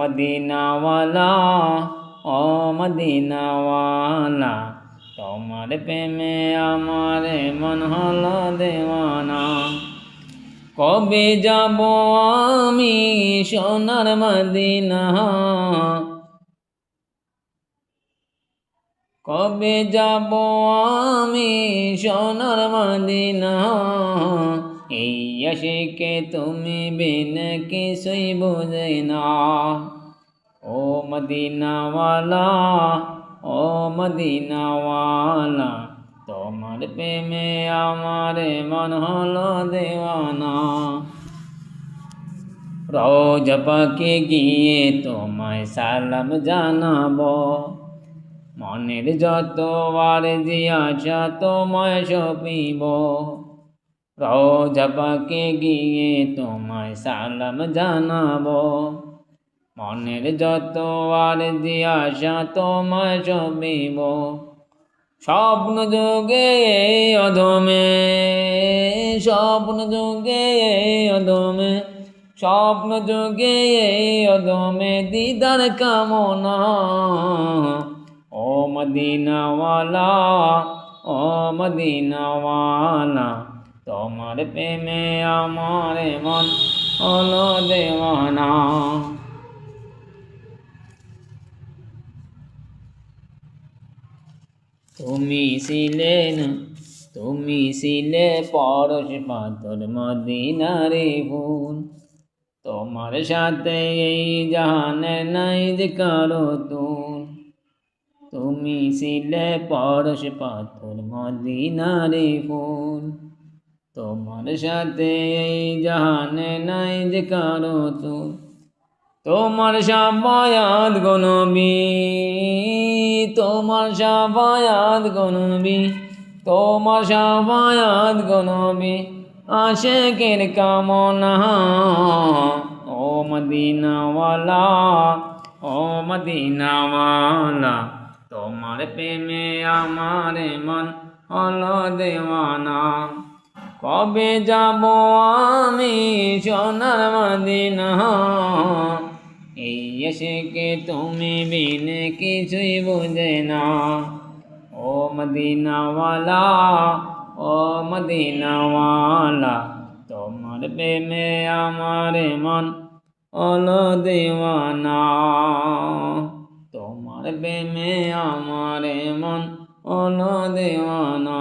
মদিনাওয়ালা, ও মদিনাওয়ালা, তোমার প্রেমে আমার মন হলো দেওয়ানা। কবে যাব আমি সোনার মদিনা, কবে যাব আমি সোনার মদিনা, এই আশিকে তুমি বিন কিছুই বুঝে না। ও মদিনাওয়ালা, ও মদিনাওয়ালা, তোমার প্রেমে আমার মন হলো দেওয়ানা। রওজা পাকে গিয়ে তোমায় সালাম জানাবো, মনের যত আরজি আশা তোমায় সপিব। রওজা পাকে গিয়ে তোমায় সালাম জানাবো, মনের যত আরজি আশা তোমায় সপিব। স্বপ্ন যোগে অধমে, স্বপ্ন যোগে অধমে, স্বপ্ন যোগে অধমে দিদার কামনা। ও মদিনাওয়ালা, ও মদিনাওয়ালা, তোমার প্রেমে আমার মন হলো দেওয়ানা। তুমি ছিলে পরশ পাথর মদিনারে ফুল, তোমার সাথে এই জাহানে নাই যে কারো তুল। তুমি ছিলে পরশ পাথর মদিনারে ফুল, তোমার সাথে এই জাহানে নাই যে কারো তুল। তোমার শাফায়াত গো নবী, তোমার শাফায়াত গো নবী, তোমার শাফায়াত গো নবী, আশিকের কামনা। ও মদিনাওয়ালা, ও মদিনাওয়ালা, তোমার প্রেমে আমার মন হলো দেওয়ানা। কবে যাব আমি সোনার মদিনা, এই আশিকে তুমি বিন কিছুই বুঝে না। ও মদিনাওয়ালা, ও মদিনাওয়ালা, তোমার প্রেমে আমার মন হলো দেওয়ানা। তোমার প্রেমে আমার মন হলো দেওয়ানা।